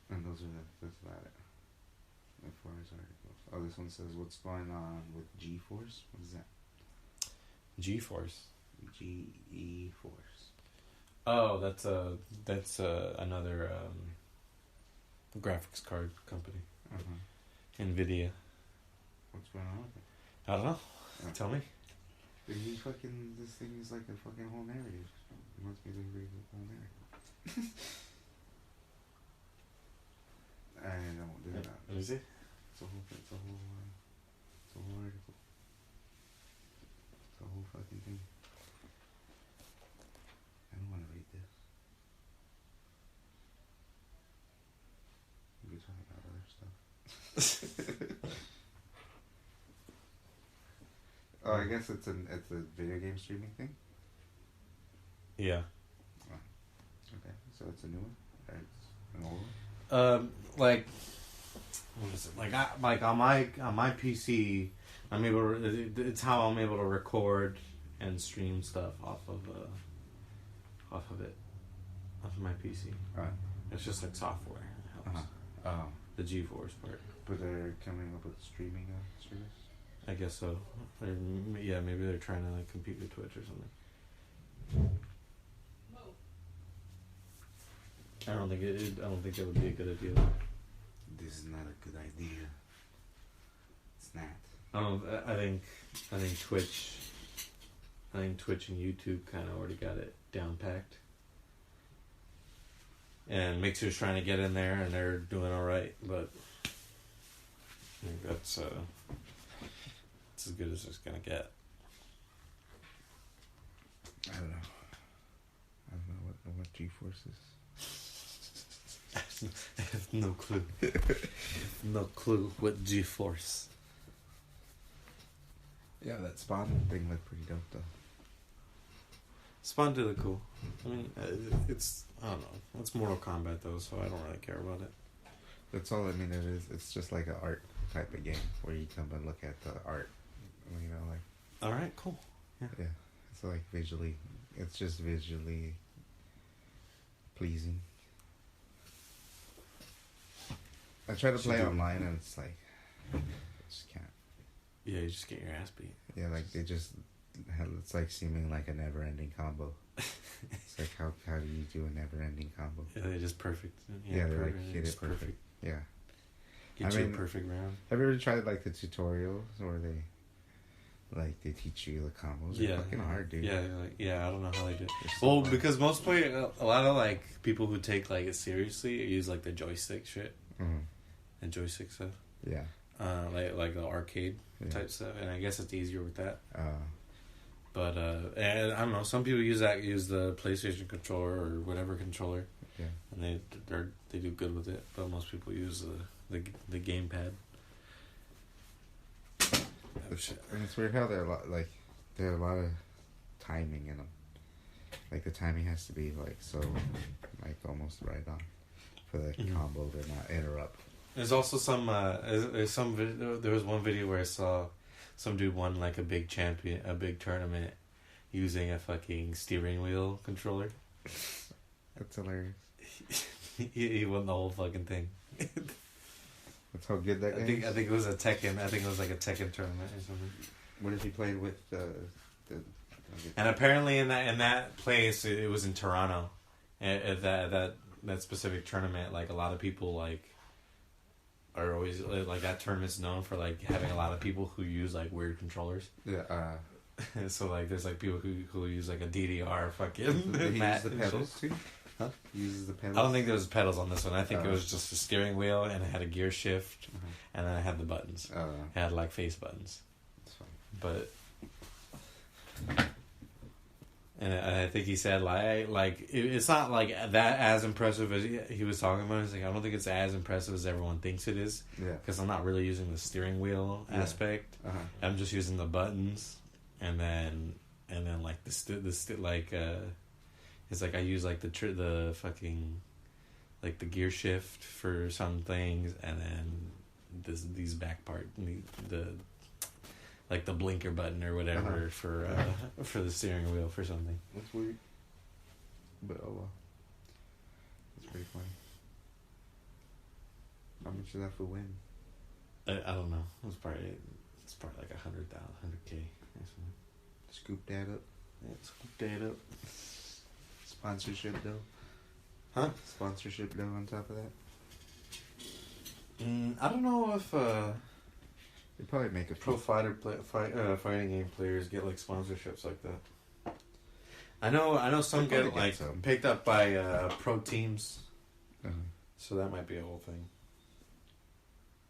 and that's about it. As far as articles. Oh, this one says what's going on with G-Force. What is that? G-Force. G-E-Force. Oh, that's another graphics card company. Nvidia. What's going on with it? I don't know. Tell me. This thing is like a fucking whole narrative. It wants me to read the whole narrative. I don't do that. Let me see. It's a whole article. It's a whole fucking thing. I don't want to read this. We could talk about other stuff. Oh, I guess it's a video game streaming thing. Yeah. Oh. Okay, so it's a new one. Or it's an old one. What is it? On my PC, I'm able to, it's how I'm able to record and stream stuff off of my PC. Right. It's just like software. It helps. The GeForce part. But they're coming up with streaming service. I guess so. Or, yeah, maybe they're trying to compete with Twitch or something. I don't think that would be a good idea. This is not a good idea. It's not. I think Twitch and YouTube kind of already got it down packed. And Mixer's trying to get in there, and they're doing all right, but I think that's as good as it's gonna get. I don't know. What G-Force is. I have no clue. No clue what G-Force. Yeah, that Spawn thing looked pretty dope though. Spawn did look cool. I mean, it's I don't know. It's Mortal Kombat though, so I don't really care about it. That's all. I mean, it is. It's just like an art type of game where you come and look at the art. You know, like. All right, cool. Yeah. It's like visually. It's just visually pleasing. I try to play online and it's like, I just can't. Yeah, you just get your ass beat. Yeah, like they just, it's like seeming like a never-ending combo. It's like how do you do a never-ending combo? Yeah, they're just perfect. Yeah, they're like hit it perfect. Yeah. Get you a perfect round. Have you ever tried like the tutorials where they teach you the combos? They're fucking hard, dude. Yeah, I don't know how they do it. Well, because a lot of like people who take like it seriously use like the joystick shit. Mm-hmm. And joystick stuff. Yeah. Like the arcade type stuff, and I guess it's easier with that. But and I don't know. Some people use the PlayStation controller or whatever controller. Yeah. And they do good with it, but most people use the gamepad. And it's weird how there are a lot of timing in them. Like the timing has to be like so, like almost right on for the combo to not interrupt. There's also some there was one video where I saw some dude won like a big tournament using a fucking steering wheel controller. That's hilarious. he won the whole fucking thing. That's how good that guy is? I think it was a Tekken. I think it was like a Tekken tournament or something. What if he played with And apparently in that place, it was in Toronto. At that specific tournament, like a lot of people like are always like that tournament's known for like having a lot of people who use like weird controllers. Yeah. So like there's like people who use like a DDR fucking. He uses the pedals too. Huh? He uses the pedals. I don't think there was pedals on this one. I think it was just a steering wheel and it had a gear shift, and then it had the buttons. It had like face buttons. That's fine. But. And I think he said like it's not like that as impressive as he was talking about. He's like, I don't think it's as impressive as everyone thinks it is. Yeah. Because I'm not really using the steering wheel aspect. I'm just using the buttons, and then like it's like I use like the fucking like the gear shift for some things, and then these back part the like the blinker button or whatever for the steering wheel for something. That's weird. But oh well. That's pretty funny. How much did that for win? I don't know. It's probably like 100K or something. Scoop that up. Yeah, scoop that up. Sponsorship though. Huh? Sponsorship though on top of that. I don't know if they probably make a pro fighting game players get like sponsorships like that. I know some get like picked up by pro teams, so that might be a whole thing.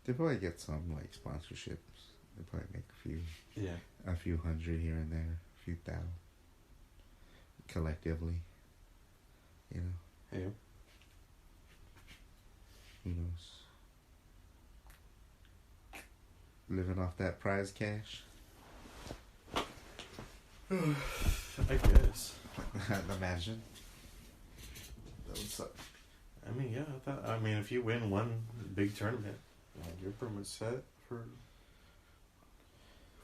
They probably get some like sponsorships. They probably make a few hundred here and there, a few thousand collectively. You know. Hey. Who knows? Living off that prize cash. I guess. Imagine. That would suck. I mean, yeah. If you win one big tournament, you're pretty much set for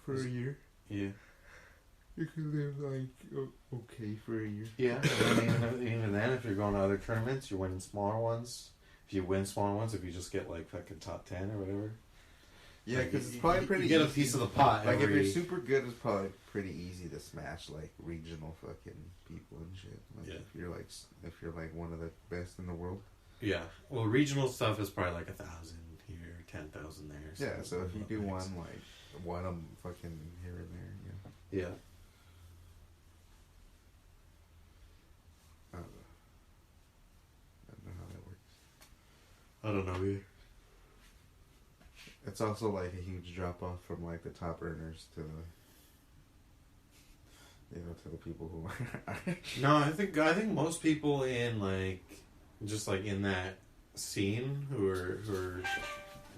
a year. Yeah. You could live like okay for a year. Yeah. Even then, if you're going to other tournaments, you're winning smaller ones. If you win smaller ones, if you just get like fucking top 10 or whatever. Yeah, because it's probably pretty. You get a easy. piece of the pot. Like if you're super good, it's probably pretty easy to smash like regional fucking people and shit. Like if you're like one of the best in the world. Yeah. Well, regional stuff is probably like 1,000 here, 10,000 there. Yeah. So if you do one fucking here and there, yeah. I don't know how that works. I don't know either. It's also like a huge drop off from like the top earners to the people who are. No, I think most people in like just like in that scene who are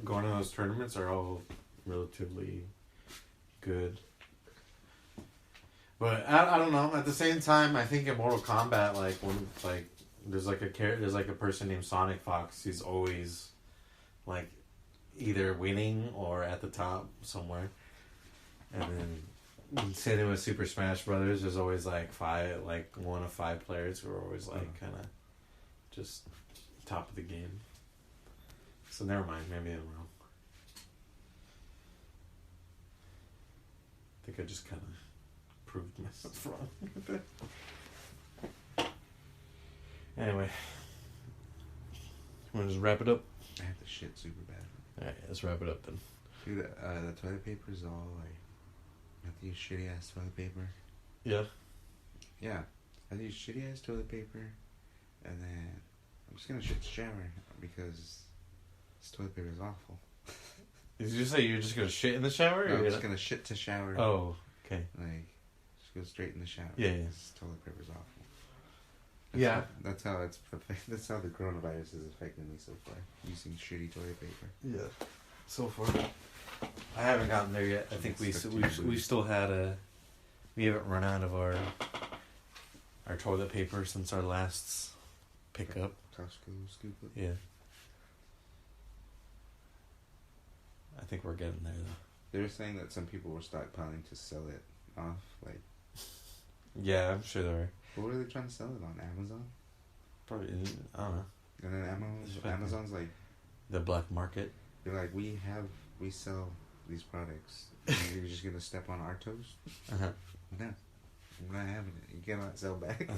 going to those tournaments are all relatively good. But I don't know. At the same time, I think in Mortal Kombat, like when like there's like a person named Sonic Fox. He's always like either winning or at the top somewhere. And then same thing with Super Smash Brothers. There's always like one of 5 players who are always like kind of just top of the game. So never mind. Maybe I'm wrong. I think I just kind of proved myself wrong. Anyway, you want to just wrap it up? I have the shit super bad. Alright, let's wrap it up then. Dude, the toilet paper is all like, I have to use shitty ass toilet paper. Yeah. Yeah, I use shitty ass toilet paper, and then I'm just gonna shit the shower because this toilet paper is awful. Did you say you're just gonna shit in the shower? No, I'm just gonna shit to shower. Oh, okay. Like, just go straight in the shower. Yeah. This toilet paper is awful. That's how it's. That's how the coronavirus is affecting me so far. Using shitty toilet paper. Yeah. So far, I haven't gotten there yet. I think we still had we haven't run out of our toilet paper since our last pickup. Costco scoop it. Yeah. I think we're getting there though. They were saying that some people were stockpiling to sell it off. Like, yeah, I'm sure there are. what were they trying to sell it on? Amazon? Probably, I don't know. And then Amazon's like, The black market. they're like, we sell these products. You're just gonna step on our toes? Uh-huh. No, I'm not having it. You cannot sell back.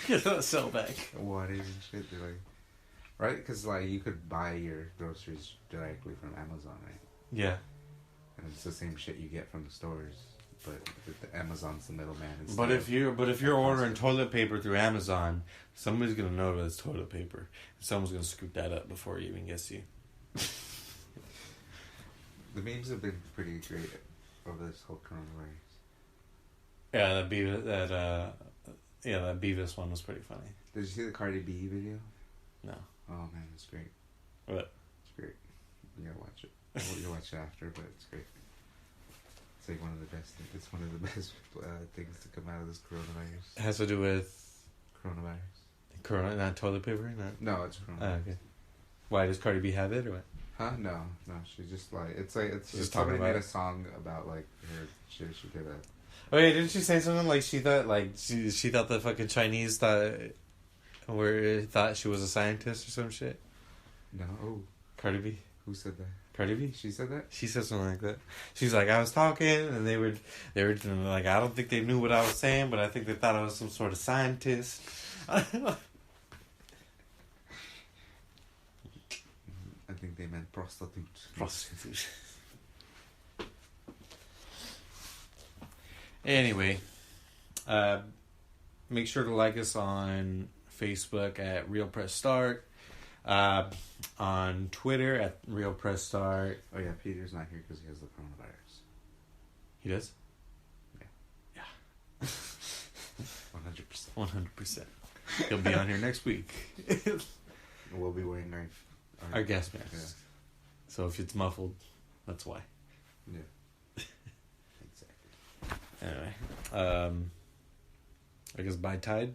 Cannot sell back. What is and shit? They're like, right? Because like you could buy your groceries directly from Amazon, right? Yeah. And it's the same shit you get from the stores, but the Amazon's the middleman. But if you're ordering toilet paper through Amazon, somebody's gonna know that it's toilet paper, and someone's gonna scoop that up before it even gets to you. The memes have been pretty great over this whole coronavirus. Yeah, that Beavis one was pretty funny. Did you see the Cardi B video? No. Oh man, it's great. What? It's great. You gotta watch it. You'll watch it after, but it's great. It's like one of the best. It's one of the best things to come out of this coronavirus. It has to do with Coronavirus. not toilet paper, not. No, it's coronavirus. Oh, okay. Why does Cardi B have it or what? Huh? No. She's just like it's Just somebody talking made about a it. song about like her shit she could have. Oh yeah, didn't she say something like she thought the fucking Chinese thought she was a scientist or some shit? No. Cardi B. Who said that? Cardi B. She said that? She said something like that. She's like, I was talking, and they were like, I don't think they knew what I was saying, but I think they thought I was some sort of scientist. I think they meant prostitute. Prostitute. Anyway, make sure to like us on Facebook at Real Press Start, on Twitter at Real Press Start. Oh yeah, Peter's not here because he has the coronavirus. He does? Yeah. 100%. 100%. He'll be on here next week. We'll be wearing Our gas masks. Yeah. So if it's muffled, that's why. Yeah. Exactly. Anyway, I guess bye Tide.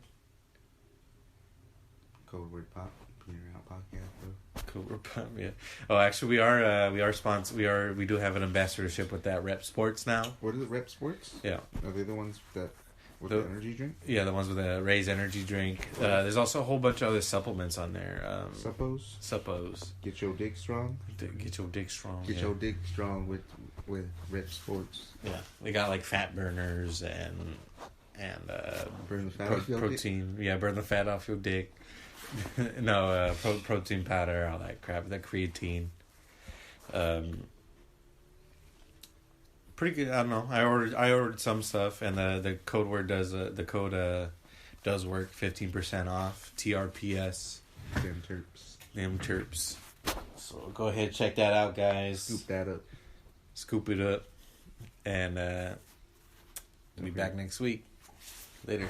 Code word pop. Peter out podcast, bro. Cool. Yeah. Oh, actually, we are sponsored. We do have an ambassadorship with that Rep Sports now. What is it? Rep Sports? Yeah. Are they the ones that with the energy drink? Yeah, the ones with the Ray's energy drink. There's also a whole bunch of other supplements on there. Suppos. Get your dick strong. Get your dick strong. Get your dick strong with Rep Sports. Yeah, they got like fat burners and burn the fat off your protein. Dick? Yeah, burn the fat off your dick. No, protein powder, all that crap. That creatine. Pretty good. I don't know. I ordered some stuff, and the code word does work. 15% off. TRPS. Them terps. So go ahead, check that out, guys. Scoop it up, and we'll be back next week. Later.